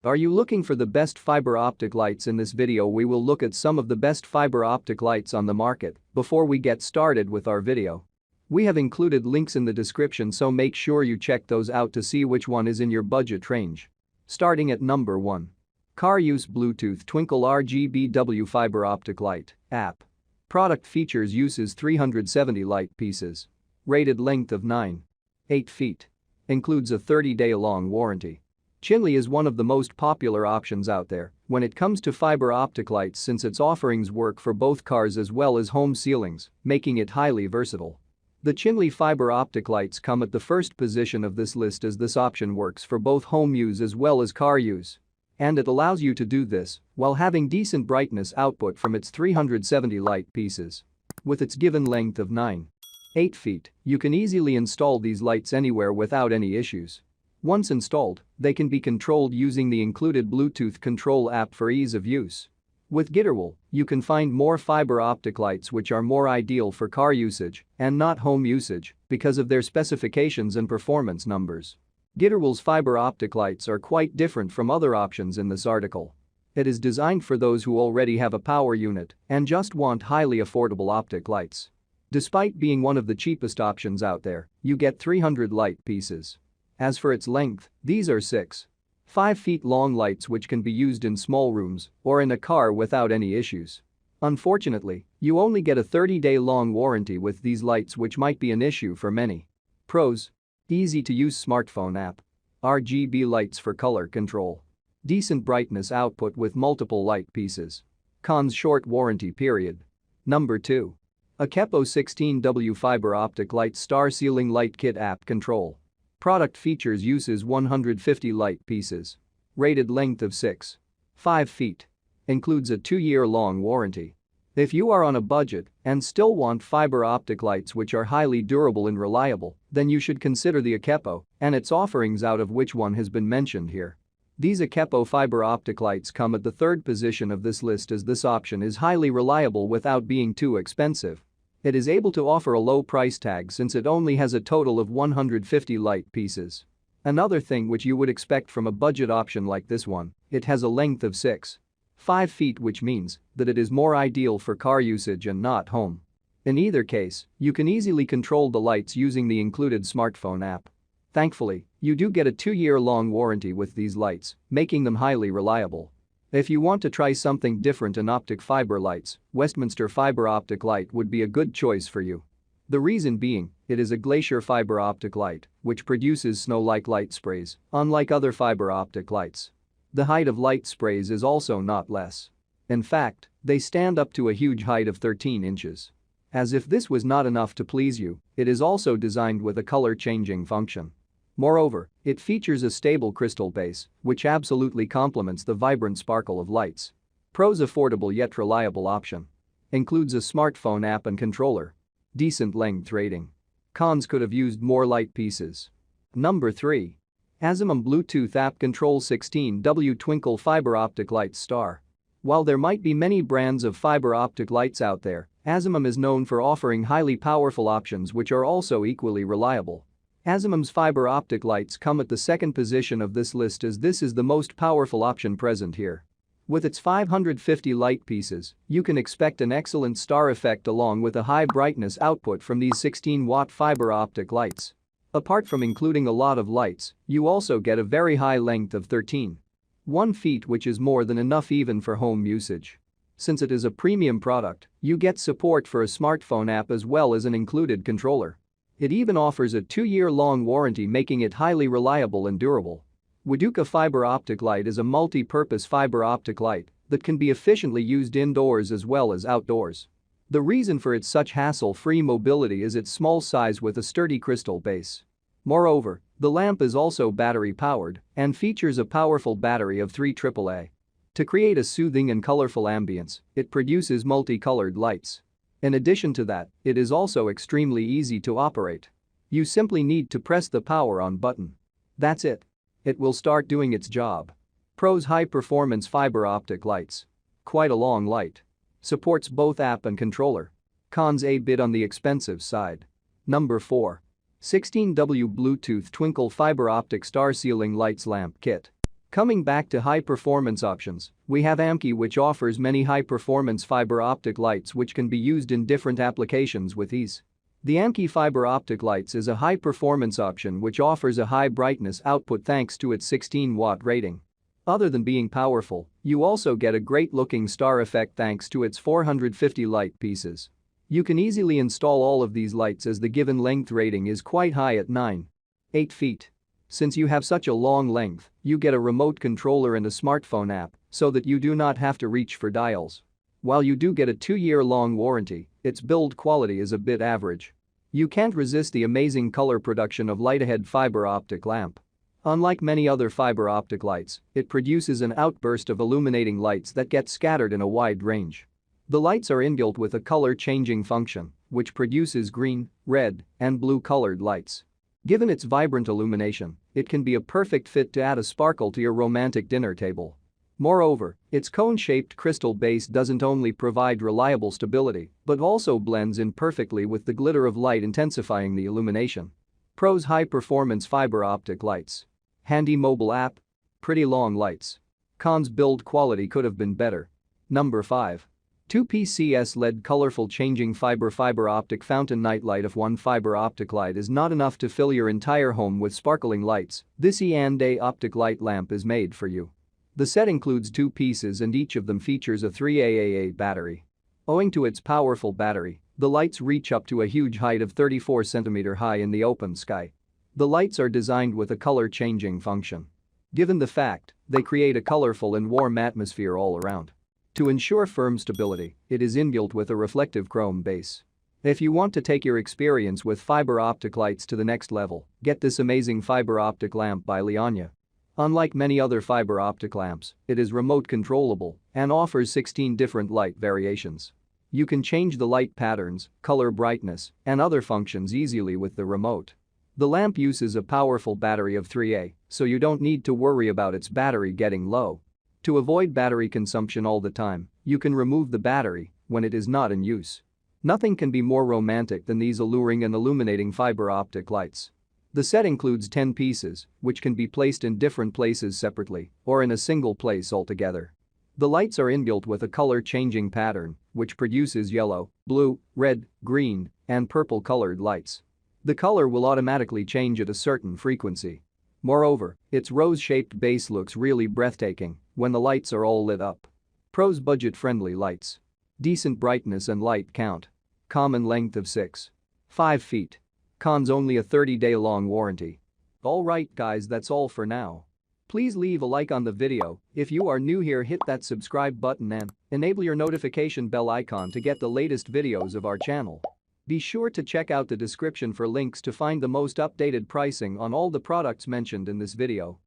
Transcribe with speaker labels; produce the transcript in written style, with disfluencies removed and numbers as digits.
Speaker 1: Are you looking for the best fiber optic lights? In this video we will look at some of the best fiber optic lights on the market. Before we get started with our video, we have included links in the description, so make sure you check those out to see which one is in your budget range. Starting at number 1. Car Use Bluetooth Twinkle RGBW Fiber Optic Light app. Product features: uses 370 light pieces. Rated length of 9.8 feet. Includes a 30-day long warranty. Chinli is one of the most popular options out there when it comes to fiber optic lights, since its offerings work for both cars as well as home ceilings, making it highly versatile. The Chinli fiber optic lights come at the first position of this list, as this option works for both home use as well as car use. And it allows you to do this while having decent brightness output from its 370 light pieces. With its given length of 9.8 feet, you can easily install these lights anywhere without any issues. Once installed, they can be controlled using the included Bluetooth control app for ease of use. With Gitterwool, you can find more fiber optic lights which are more ideal for car usage and not home usage because of their specifications and performance numbers. Gitterwool's fiber optic lights are quite different from other options in this article. It is designed for those who already have a power unit and just want highly affordable optic lights. Despite being one of the cheapest options out there, you get 300 light pieces. As for its length, these are 6.5 feet long lights which can be used in small rooms or in a car without any issues. Unfortunately, you only get a 30-day long warranty with these lights, which might be an issue for many. Pros: easy to use smartphone app. RGB lights for color control. Decent brightness output with multiple light pieces. Cons: short warranty period. Number 2. AKEPO 16W Fiber Optic Light Star Ceiling Light Kit App Control. Product features: uses 150 light pieces. Rated length of 6.5 feet. Includes a 2-year-long warranty. If you are on a budget and still want fiber optic lights which are highly durable and reliable, then you should consider the AKEPO and its offerings, out of which one has been mentioned here. These AKEPO fiber optic lights come at the third position of this list, as this option is highly reliable without being too expensive. It is able to offer a low price tag since it only has a total of 150 light pieces. Another thing which you would expect from a budget option like this one: it has a length of 6.5 feet, which means that it is more ideal for car usage and not home. In either case, you can easily control the lights using the included smartphone app. Thankfully, you do get a 2-year-long warranty with these lights, making them highly reliable. If you want to try something different in optic fiber lights, Westminster Fiber Optic Light would be a good choice for you. The reason being, it is a glacier fiber optic light which produces snow-like light sprays, unlike other fiber optic lights. The height of light sprays is also not less. In fact, they stand up to a huge height of 13 inches. As if this was not enough to please you, it is also designed with a color-changing function. Moreover, it features a stable crystal base, which absolutely complements the vibrant sparkle of lights. Pros: affordable yet reliable option. Includes a smartphone app and controller. Decent length rating. Cons: could have used more light pieces. Number 3. AZIMOM Bluetooth App Control 16W Twinkle Fiber Optic Lights Star. While there might be many brands of fiber optic lights out there, AZIMOM is known for offering highly powerful options which are also equally reliable. AZIMOM's fiber optic lights come at the second position of this list, as this is the most powerful option present here. With its 550 light pieces, you can expect an excellent star effect along with a high brightness output from these 16-watt fiber optic lights. Apart from including a lot of lights, you also get a very high length of 13.1 feet, which is more than enough even for home usage. Since it is a premium product, you get support for a smartphone app as well as an included controller. It even offers a 2-year-long warranty, making it highly reliable and durable. Waduka Fiber Optic Light is a multi-purpose fiber optic light that can be efficiently used indoors as well as outdoors. The reason for its such hassle-free mobility is its small size with a sturdy crystal base. Moreover, the lamp is also battery-powered and features a powerful battery of 3 AAA. To create a soothing and colorful ambience, it produces multicolored lights. In addition to that, it is also extremely easy to operate. You simply need to press the power on button. That's it. It will start doing its job. Pros: high-performance fiber optic lights. Quite a long light. Supports both app and controller. Cons: a bit on the expensive side. Number 4. 16W Bluetooth Twinkle Fiber Optic Star Ceiling Lights Lamp Kit. Coming back to high-performance options, we have Amki, which offers many high-performance fiber optic lights which can be used in different applications with ease. The Anki Fiber Optic Lights is a high-performance option which offers a high brightness output thanks to its 16-watt rating. Other than being powerful, you also get a great-looking star effect thanks to its 450 light pieces. You can easily install all of these lights as the given length rating is quite high at 9.8 feet. Since you have such a long length, you get a remote controller and a smartphone app so that you do not have to reach for dials. While you do get a 2-year-long warranty, its build quality is a bit average. You can't resist the amazing color production of light-ahead fiber optic lamp. Unlike many other fiber optic lights, it produces an outburst of illuminating lights that get scattered in a wide range. The lights are inbuilt with a color-changing function, which produces green, red, and blue-colored lights. Given its vibrant illumination, it can be a perfect fit to add a sparkle to your romantic dinner table. Moreover, its cone-shaped crystal base doesn't only provide reliable stability but also blends in perfectly with the glitter of light, intensifying the illumination. Pros: high-performance fiber optic lights. Handy mobile app. Pretty long lights. Cons: build quality could have been better. Number 5. 2-piece CS LED colorful changing fiber optic fountain nightlight. If one fiber optic light is not enough to fill your entire home with sparkling lights, this E&A optic light lamp is made for you. The set includes 2 pieces and each of them features a 3AAA battery. Owing to its powerful battery, the lights reach up to a huge height of 34 cm high in the open sky. The lights are designed with a color-changing function. Given the fact, they create a colorful and warm atmosphere all around. To ensure firm stability, it is inbuilt with a reflective chrome base. If you want to take your experience with fiber optic lights to the next level, get this amazing fiber optic lamp by Leonia. Unlike many other fiber optic lamps, it is remote controllable and offers 16 different light variations. You can change the light patterns, color brightness, and other functions easily with the remote. The lamp uses a powerful battery of 3A, so you don't need to worry about its battery getting low. To avoid battery consumption all the time, you can remove the battery when it is not in use. Nothing can be more romantic than these alluring and illuminating fiber optic lights. The set includes 10 pieces, which can be placed in different places separately or in a single place altogether. The lights are inbuilt with a color-changing pattern, which produces yellow, blue, red, green, and purple-colored lights. The color will automatically change at a certain frequency. Moreover, its rose-shaped base looks really breathtaking when the lights are all lit up. Pros: budget-friendly lights. Decent brightness and light count. Common length of 6.5 feet. Cons: only a 30-day long warranty. Alright guys, that's all for now. Please leave a like on the video. If you are new here, hit that subscribe button and enable your notification bell icon to get the latest videos of our channel. Be sure to check out the description for links to find the most updated pricing on all the products mentioned in this video.